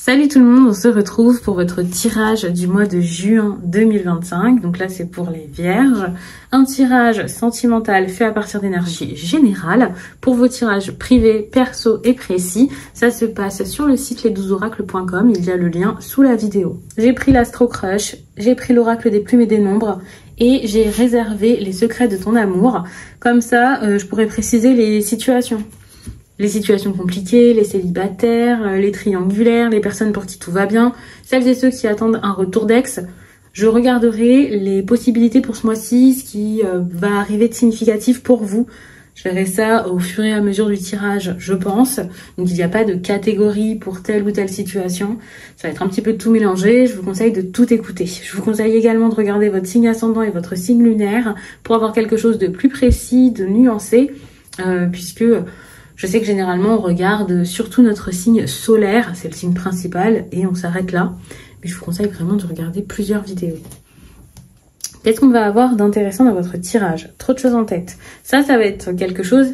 Salut tout le monde, on se retrouve pour votre tirage du mois de juin 2025. Donc là, c'est pour les vierges. Un tirage sentimental fait à partir d'énergie générale. Pour vos tirages privés, perso et précis, ça se passe sur le site les12oracles.com. Il y a le lien sous la vidéo. J'ai pris l'Astro Crush, j'ai pris l'oracle des plumes et des nombres et j'ai réservé les secrets de ton amour. Comme ça, je pourrais préciser les situations. Les situations compliquées, les célibataires, les triangulaires, les personnes pour qui tout va bien, celles et ceux qui attendent un retour d'ex. Je regarderai les possibilités pour ce mois-ci, ce qui va arriver de significatif pour vous. Je verrai ça au fur et à mesure du tirage, je pense. Donc il n'y a pas de catégorie pour telle ou telle situation. Ça va être un petit peu tout mélangé. Je vous conseille de tout écouter. Je vous conseille également de regarder votre signe ascendant et votre signe lunaire pour avoir quelque chose de plus précis, de nuancé, puisque je sais que généralement, on regarde surtout notre signe solaire, c'est le signe principal, et on s'arrête là. Mais je vous conseille vraiment de regarder plusieurs vidéos. Qu'est-ce qu'on va avoir d'intéressant dans votre tirage? Trop de choses en tête. Ça va être quelque chose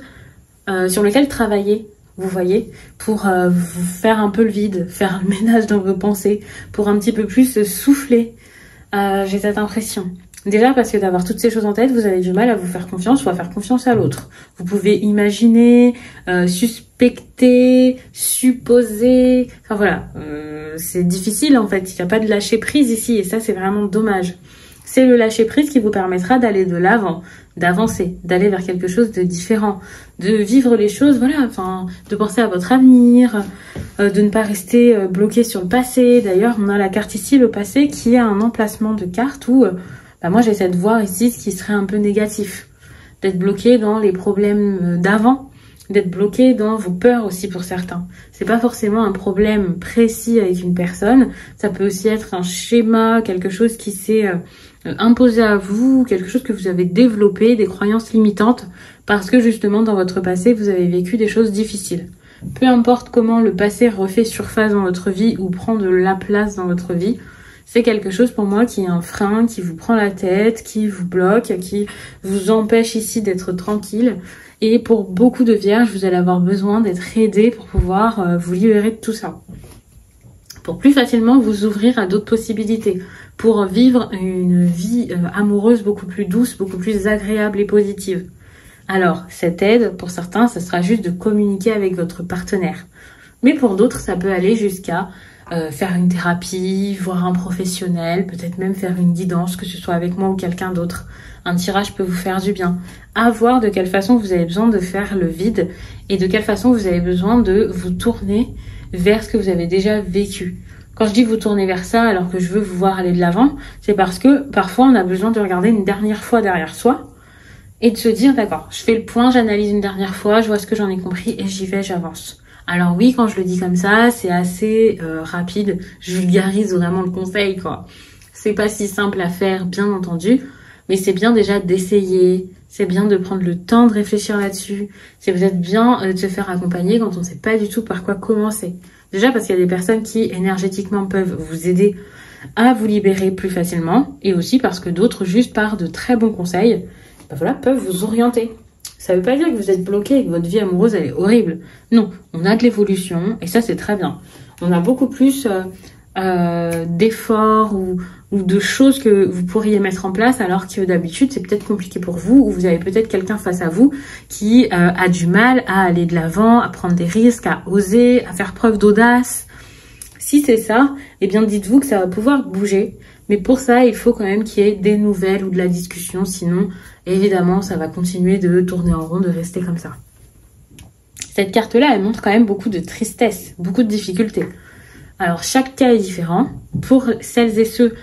sur lequel travailler, vous voyez, pour vous faire un peu le vide, faire le ménage dans vos pensées, pour un petit peu plus souffler. J'ai cette impression. Déjà parce que d'avoir toutes ces choses en tête, vous avez du mal à vous faire confiance ou à faire confiance à l'autre. Vous pouvez imaginer, suspecter, supposer, enfin voilà, c'est difficile en fait, il n'y a pas de lâcher prise ici et ça c'est vraiment dommage. C'est le lâcher prise qui vous permettra d'aller de l'avant, d'avancer, d'aller vers quelque chose de différent, de vivre les choses, voilà, enfin, de penser à votre avenir, de ne pas rester bloqué sur le passé. D'ailleurs, on a la carte ici, le passé, qui a un emplacement de carte où moi j'essaie de voir ici ce qui serait un peu négatif, d'être bloqué dans les problèmes d'avant, d'être bloqué dans vos peurs aussi pour certains. C'est pas forcément un problème précis avec une personne, ça peut aussi être un schéma, quelque chose qui s'est imposé à vous, quelque chose que vous avez développé, des croyances limitantes, parce que justement dans votre passé vous avez vécu des choses difficiles. Peu importe comment le passé refait surface dans votre vie ou prend de la place dans votre vie, c'est quelque chose pour moi qui est un frein, qui vous prend la tête, qui vous bloque, qui vous empêche ici d'être tranquille. Et pour beaucoup de vierges, vous allez avoir besoin d'être aidé pour pouvoir vous libérer de tout ça. Pour plus facilement vous ouvrir à d'autres possibilités. Pour vivre une vie amoureuse beaucoup plus douce, beaucoup plus agréable et positive. Alors, cette aide, pour certains, ça sera juste de communiquer avec votre partenaire. Mais pour d'autres, ça peut aller jusqu'à faire une thérapie, voir un professionnel, peut-être même faire une guidance, que ce soit avec moi ou quelqu'un d'autre. Un tirage peut vous faire du bien. À voir de quelle façon vous avez besoin de faire le vide et de quelle façon vous avez besoin de vous tourner vers ce que vous avez déjà vécu. Quand je dis vous tourner vers ça alors que je veux vous voir aller de l'avant, c'est parce que parfois on a besoin de regarder une dernière fois derrière soi et de se dire d'accord, je fais le point, j'analyse une dernière fois, je vois ce que j'en ai compris et j'y vais, j'avance. Alors oui, quand je le dis comme ça, c'est assez rapide. Je vulgarise vraiment le conseil, quoi. C'est pas si simple à faire, bien entendu, mais c'est bien déjà d'essayer. C'est bien de prendre le temps de réfléchir là-dessus. C'est peut-être bien de se faire accompagner quand on sait pas du tout par quoi commencer. Déjà parce qu'il y a des personnes qui énergétiquement peuvent vous aider à vous libérer plus facilement, et aussi parce que d'autres, juste par de très bons conseils, voilà, peuvent vous orienter. Ça veut pas dire que vous êtes bloqué et que votre vie amoureuse elle est horrible. Non, on a de l'évolution et ça c'est très bien. On a beaucoup plus d'efforts ou de choses que vous pourriez mettre en place alors que d'habitude c'est peut-être compliqué pour vous ou vous avez peut-être quelqu'un face à vous qui a du mal à aller de l'avant, à prendre des risques, à oser, à faire preuve d'audace. Si c'est ça, eh bien dites-vous que ça va pouvoir bouger. Mais pour ça, il faut quand même qu'il y ait des nouvelles ou de la discussion. Sinon, évidemment, ça va continuer de tourner en rond, de rester comme ça. Cette carte-là, elle montre quand même beaucoup de tristesse, beaucoup de difficultés. Alors, chaque cas est différent. Pour celles et ceux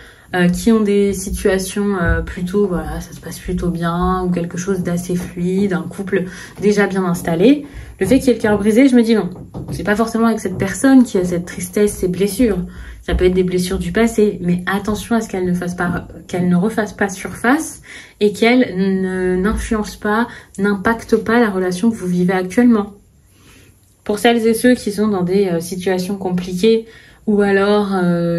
qui ont des situations plutôt, voilà, ça se passe plutôt bien, ou quelque chose d'assez fluide, un couple déjà bien installé, le fait qu'il y ait le cœur brisé, je me dis non. C'est pas forcément avec cette personne qui a cette tristesse, ces blessures. Ça peut être des blessures du passé, mais attention à ce qu'elles ne refassent pas surface et qu'elles n'influencent pas, n'impactent pas la relation que vous vivez actuellement. Pour celles et ceux qui sont dans des situations compliquées ou alors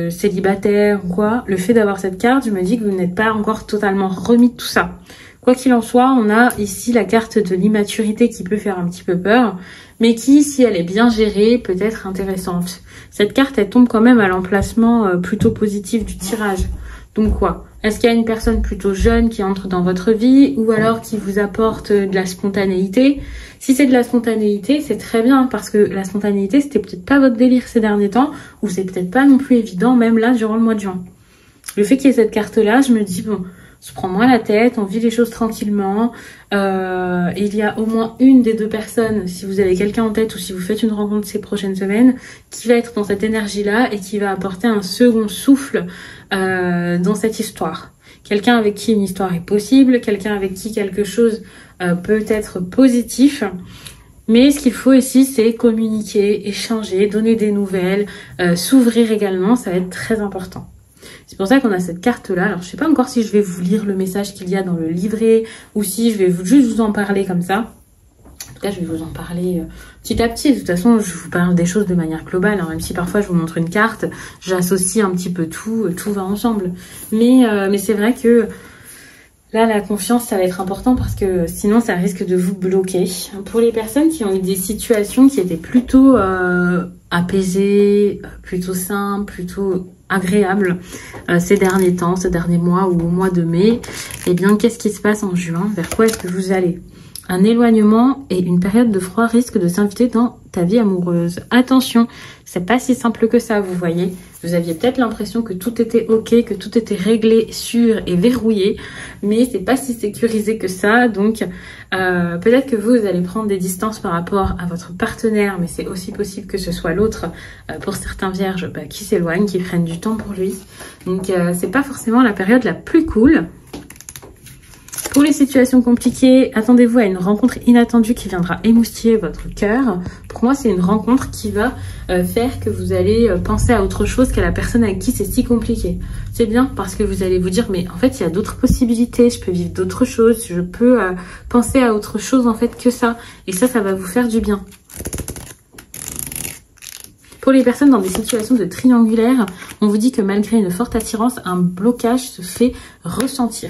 célibataires ou quoi, le fait d'avoir cette carte, je me dis que vous n'êtes pas encore totalement remis de tout ça. Quoi qu'il en soit, on a ici la carte de l'immaturité qui peut faire un petit peu peur, mais qui, si elle est bien gérée, peut être intéressante. Cette carte, elle tombe quand même à l'emplacement plutôt positif du tirage. Donc quoi? Est-ce qu'il y a une personne plutôt jeune qui entre dans votre vie ou alors qui vous apporte de la spontanéité? Si c'est de la spontanéité, c'est très bien parce que la spontanéité, c'était peut-être pas votre délire ces derniers temps ou c'est peut-être pas non plus évident même là durant le mois de juin. Le fait qu'il y ait cette carte-là, je me dis bon, on se prend moins la tête, on vit les choses tranquillement. Il y a au moins une des deux personnes, si vous avez quelqu'un en tête ou si vous faites une rencontre ces prochaines semaines, qui va être dans cette énergie-là et qui va apporter un second souffle dans cette histoire. Quelqu'un avec qui une histoire est possible, quelqu'un avec qui quelque chose peut être positif. Mais ce qu'il faut ici, c'est communiquer, échanger, donner des nouvelles, s'ouvrir également, ça va être très important. C'est pour ça qu'on a cette carte-là. Alors, je sais pas encore si je vais vous lire le message qu'il y a dans le livret ou si je vais juste vous en parler comme ça. En tout cas, je vais vous en parler petit à petit. De toute façon, je vous parle des choses de manière globale. Hein. Même si parfois, je vous montre une carte, j'associe un petit peu tout va ensemble. Mais c'est vrai que là, la confiance, ça va être important parce que sinon, ça risque de vous bloquer. Pour les personnes qui ont eu des situations qui étaient plutôt apaisées, plutôt simples, plutôt agréables ces derniers temps, ces derniers mois ou au mois de mai, eh bien, qu'est-ce qui se passe en juin? Vers quoi est-ce que vous allez? Un éloignement et une période de froid risquent de s'inviter dans ta vie amoureuse. Attention, c'est pas si simple que ça, vous voyez. Vous aviez peut-être l'impression que tout était ok, que tout était réglé, sûr et verrouillé, mais c'est pas si sécurisé que ça. Donc, peut-être que vous allez prendre des distances par rapport à votre partenaire, mais c'est aussi possible que ce soit l'autre, pour certains vierges, qui s'éloignent, qui prennent du temps pour lui. Donc, c'est pas forcément la période la plus cool. Pour les situations compliquées, attendez-vous à une rencontre inattendue qui viendra émoustiller votre cœur. Pour moi, c'est une rencontre qui va faire que vous allez penser à autre chose qu'à la personne avec qui c'est si compliqué. C'est bien parce que vous allez vous dire, mais en fait, il y a d'autres possibilités, je peux vivre d'autres choses, je peux penser à autre chose en fait que ça. Et ça va vous faire du bien. Pour les personnes dans des situations de triangulaire, on vous dit que malgré une forte attirance, un blocage se fait ressentir.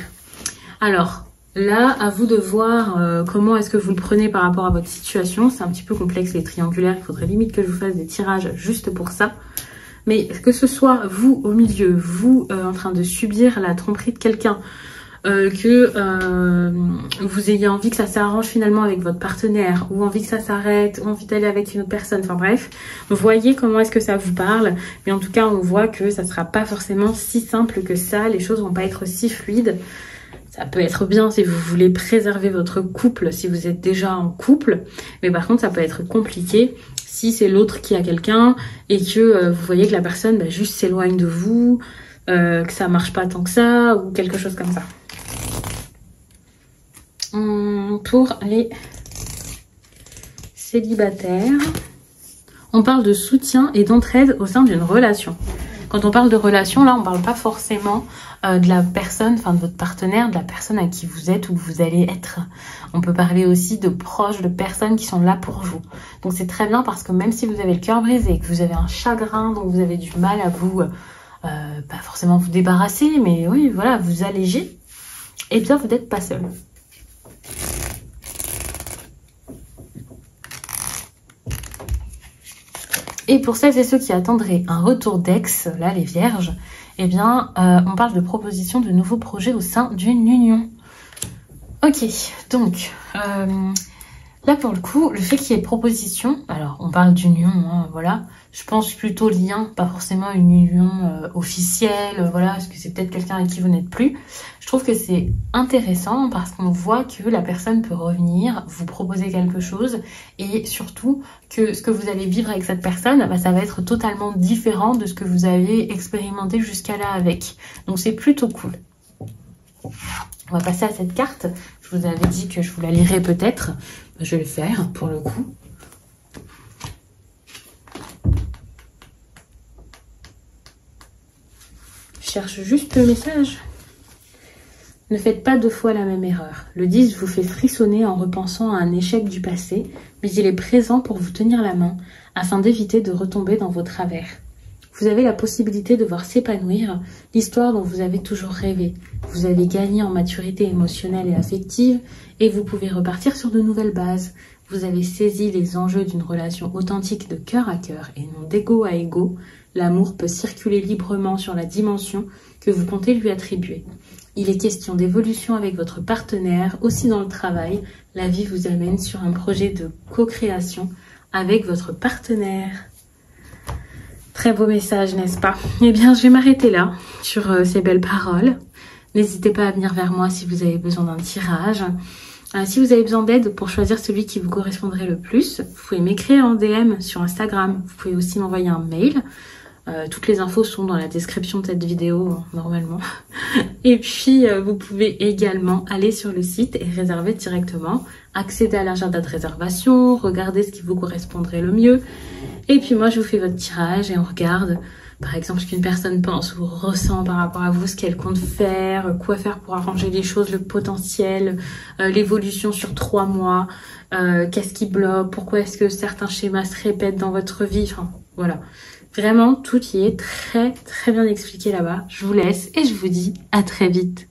Alors, là, à vous de voir comment est-ce que vous le prenez par rapport à votre situation. C'est un petit peu complexe les triangulaires, il faudrait limite que je vous fasse des tirages juste pour ça. Mais que ce soit vous au milieu, vous en train de subir la tromperie de quelqu'un, que vous ayez envie que ça s'arrange finalement avec votre partenaire, ou envie que ça s'arrête, ou envie d'aller avec une autre personne, enfin bref, voyez comment est-ce que ça vous parle. Mais en tout cas, on voit que ça sera pas forcément si simple que ça, les choses vont pas être si fluides. Ça peut être bien si vous voulez préserver votre couple, si vous êtes déjà en couple. Mais par contre, ça peut être compliqué si c'est l'autre qui a quelqu'un et que vous voyez que la personne juste s'éloigne de vous, que ça marche pas tant que ça ou quelque chose comme ça. Pour les célibataires, on parle de soutien et d'entraide au sein d'une relation. Quand on parle de relation, là, on parle pas forcément de la personne, enfin de votre partenaire, de la personne à qui vous êtes ou vous allez être. On peut parler aussi de proches, de personnes qui sont là pour vous. Donc c'est très bien parce que même si vous avez le cœur brisé, que vous avez un chagrin, donc vous avez du mal à vous, pas forcément vous débarrasser, mais oui, voilà, vous alléger, et bien vous n'êtes pas seul. Et pour celles et ceux qui attendraient un retour d'ex, là les vierges, eh bien, on parle de proposition de nouveaux projets au sein d'une union. Ok, donc, là pour le coup, le fait qu'il y ait proposition, alors on parle d'union, hein, voilà, je pense plutôt lien, pas forcément une union officielle, voilà, parce que c'est peut-être quelqu'un avec qui vous n'êtes plus. Je trouve que c'est intéressant parce qu'on voit que la personne peut revenir, vous proposer quelque chose et surtout que ce que vous allez vivre avec cette personne, ça va être totalement différent de ce que vous avez expérimenté jusqu'à là avec. Donc c'est plutôt cool. On va passer à cette carte. Je vous avais dit que je vous la lirais peut-être. Je vais le faire pour le coup. Je cherche juste le message. Ne faites pas deux fois la même erreur. Le 10 vous fait frissonner en repensant à un échec du passé, mais il est présent pour vous tenir la main afin d'éviter de retomber dans vos travers. vous avez la possibilité de voir s'épanouir l'histoire dont vous avez toujours rêvé. Vous avez gagné en maturité émotionnelle et affective et vous pouvez repartir sur de nouvelles bases. Vous avez saisi les enjeux d'une relation authentique de cœur à cœur et non d'ego à ego. L'amour peut circuler librement sur la dimension que vous comptez lui attribuer. Il est question d'évolution avec votre partenaire, aussi dans le travail. La vie vous amène sur un projet de co-création avec votre partenaire. Très beau message, n'est-ce pas? Eh bien, je vais m'arrêter là sur ces belles paroles. N'hésitez pas à venir vers moi si vous avez besoin d'un tirage. Si vous avez besoin d'aide pour choisir celui qui vous correspondrait le plus, vous pouvez m'écrire en DM sur Instagram. Vous pouvez aussi m'envoyer un mail. Toutes les infos sont dans la description de cette vidéo, normalement. Et puis, vous pouvez également aller sur le site et réserver directement. Accéder à l'agenda de réservation, regarder ce qui vous correspondrait le mieux. Et puis moi, je vous fais votre tirage et on regarde, par exemple, ce qu'une personne pense ou ressent par rapport à vous, ce qu'elle compte faire, quoi faire pour arranger les choses, le potentiel, l'évolution sur 3 mois, qu'est-ce qui bloque, pourquoi est-ce que certains schémas se répètent dans votre vie, enfin, voilà. Vraiment, tout y est très bien expliqué là-bas. Je vous laisse et je vous dis à très vite.